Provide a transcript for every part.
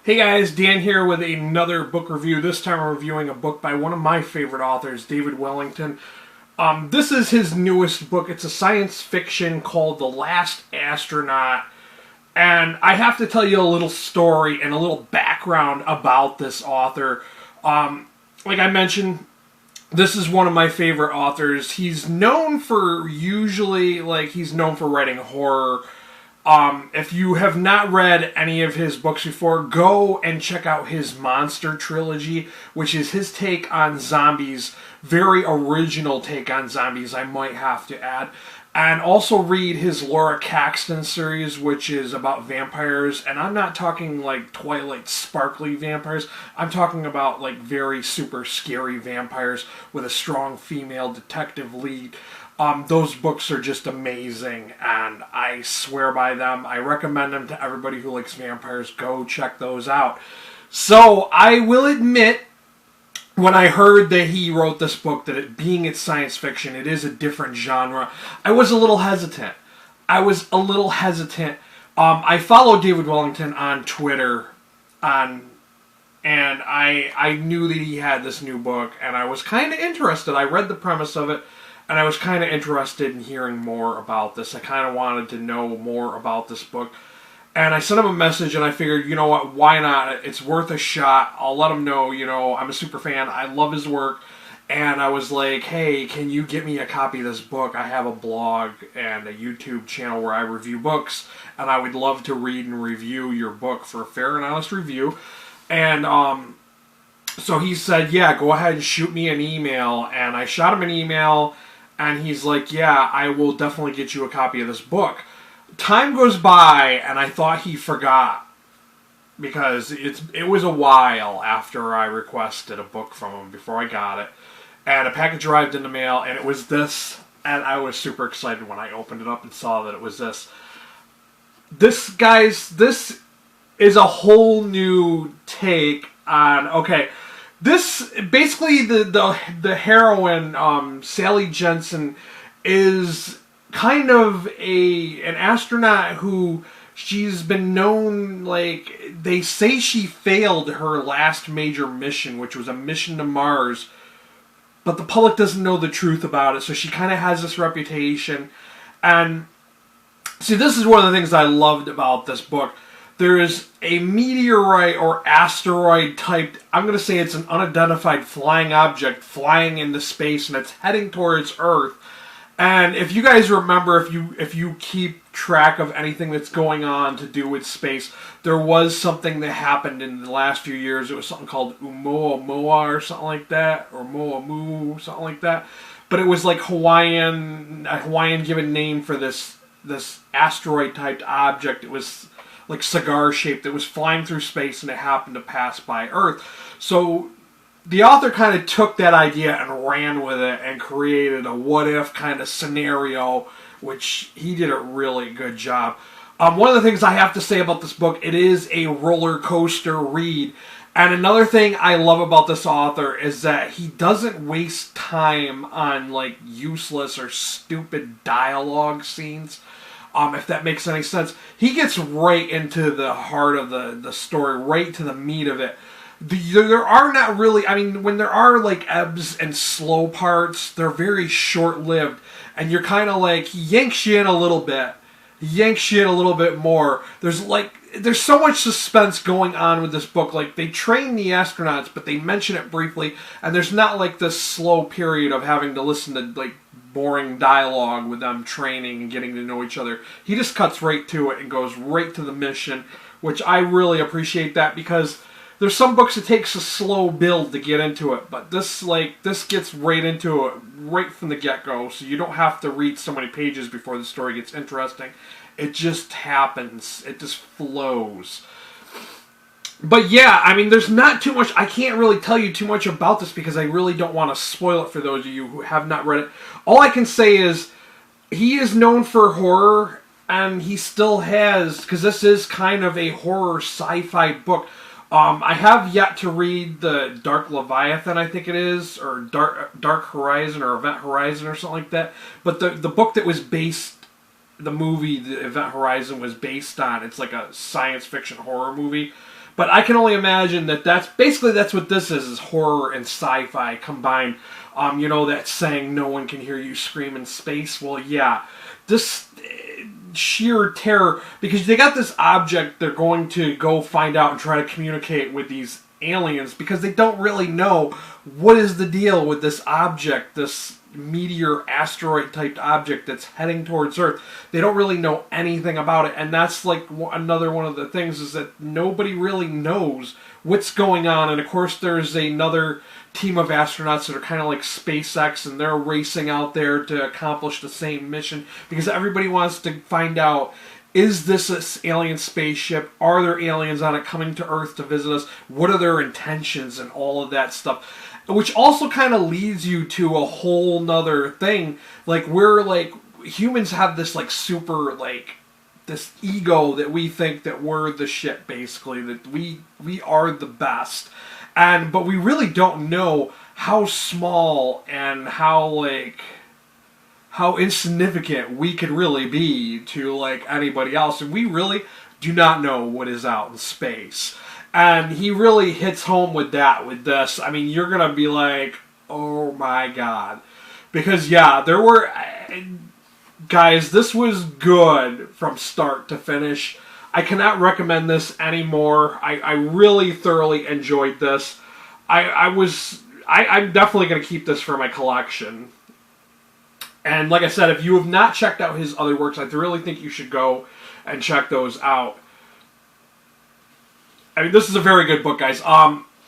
Hey guys, Dan here with another book review. This time I'm reviewing a book by one of my favorite authors, David Wellington. This is his newest book. It's a science fiction called The Last Astronaut. And I have to tell you a little story and a little background about this author. Like I mentioned, this is one of my favorite authors. He's known for he's known for writing horror. If you have not read any of his books before, go and check out his Monster trilogy, which is his take on zombies. Very original take on zombies, I might have to add. And also read his Laura Caxton series, which is about vampires. And I'm not talking like Twilight sparkly vampires. I'm talking about like very super scary vampires with a strong female detective lead. Those books are just amazing, and I swear by them. I recommend them to everybody who likes vampires. Go check those out. So, I will admit, when I heard that he wrote this book, that it being it's science fiction, it is a different genre, I was a little hesitant. I follow David Wellington on Twitter, and I knew that he had this new book, and I was kind of interested. I read the premise of it, and I was kind of interested in hearing more about this. I kind of wanted to know more about this book. And I sent him a message, and I figured, you know what, why not? It's worth a shot. I'll let him know, I'm a super fan. I love his work. And I was like, hey, can you get me a copy of this book? I have a blog and a YouTube channel where I review books, and I would love to read and review your book for a fair and honest review. And so he said, yeah, go ahead and shoot me an email. And I shot him an email, and he's like, yeah, I will definitely get you a copy of this book. Time goes by, and I thought he forgot, because it was a while after I requested a book from him before I got it. And a package arrived in the mail, and it was this, and I was super excited when I opened it up and saw that it was this. This is a whole new take on, okay, this, basically, the heroine, Sally Jensen, is kind of an astronaut who she's been known, like, they say she failed her last major mission, which was a mission to Mars, but the public doesn't know the truth about it, so she kind of has this reputation. And, see, this is one of the things I loved about this book. There is a meteorite or asteroid type, I'm going to say it's an unidentified flying object flying into space, and it's heading towards Earth. And if you guys remember, if you keep track of anything that's going on to do with space, there was something that happened in the last few years. It was something called Oumuamua or something like that, or Moamu, something like that. But it was like a Hawaiian given name for this asteroid typed object. It was like cigar shaped. It was flying through space, and it happened to pass by Earth. So the author kind of took that idea and ran with it and created a what-if kind of scenario, which he did a really good job. One of the things I have to say about this book, it is a roller coaster read. And another thing I love about this author is that he doesn't waste time on like useless or stupid dialogue scenes. If that makes any sense. He gets right into the heart of the story, right to the meat of it. There are not really, I mean, when there are like ebbs and slow parts, they're very short-lived, and you're kind of like, he yanks you in a little bit, more. There's so much suspense going on with this book. Like, they train the astronauts, but they mention it briefly, and there's not like this slow period of having to listen to like boring dialogue with them training and getting to know each other. He just cuts right to it and goes right to the mission, which I really appreciate that, because there's some books it takes a slow build to get into it, but this gets right into it right from the get-go, so you don't have to read so many pages before the story gets interesting. It just happens. It just flows. But yeah, I mean, there's not too much. I can't really tell you too much about this because I really don't want to spoil it for those of you who have not read it. All I can say is he is known for horror, and he still has, because this is kind of a horror sci-fi book. I have yet to read the Dark Leviathan, I think it is, or Dark Horizon or Event Horizon or something like that. But the book that was based, the movie the Event Horizon was based on, it's like a science fiction horror movie. But I can only imagine that that's what this is horror and sci-fi combined. You know that saying, no one can hear you scream in space? Well, yeah. This sheer terror, because they got this object they're going to go find out and try to communicate with these aliens, because they don't really know what is the deal with this object, this meteor asteroid type object that's heading towards Earth. They don't really know anything about it, and that's like another one of the things, is that nobody really knows what's going on. And of course there's another team of astronauts that are kind of like SpaceX, and they're racing out there to accomplish the same mission, because everybody wants to find out, is this an alien spaceship? Are there aliens on it coming to Earth to visit us? What are their intentions and all of that stuff? Which also kind of leads you to a whole nother thing. Like, we're like, humans have this like super like this ego that we think that we're the shit, basically, that we are the best. But we really don't know how small and how insignificant we could really be to like anybody else, and we really do not know what is out in space. And he really hits home with that with this. I mean, you're gonna be like, oh my god, because yeah, there were guys, this was good from start to finish. I cannot recommend this anymore. I really thoroughly enjoyed this. I'm definitely going to keep this for my collection. And like I said, if you have not checked out his other works, I really think you should go and check those out. I mean, this is a very good book, guys.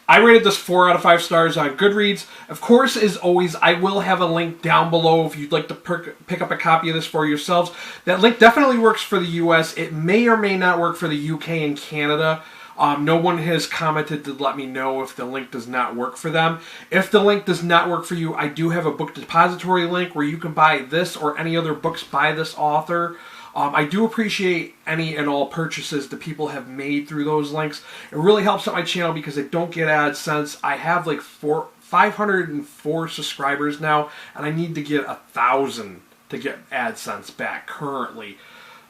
I rated this 4 out of 5 stars on Goodreads. Of course, as always, I will have a link down below if you'd like to pick up a copy of this for yourselves. That link definitely works for the US. It may or may not work for the UK and Canada. No one has commented to let me know if the link does not work for them. If the link does not work for you, I do have a book depository link where you can buy this or any other books by this author. I do appreciate any and all purchases that people have made through those links. It really helps out my channel because I don't get AdSense. I have like 504 subscribers now, and I need to get 1,000 to get AdSense back currently.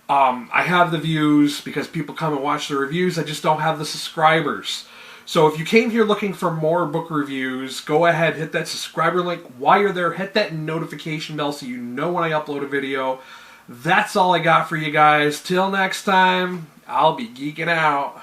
I have the views because people come and watch the reviews. I just don't have the subscribers. So if you came here looking for more book reviews, go ahead, hit that subscriber link. While you're there, hit that notification bell so you know when I upload a video. That's all I got for you guys. Till next time, I'll be geeking out.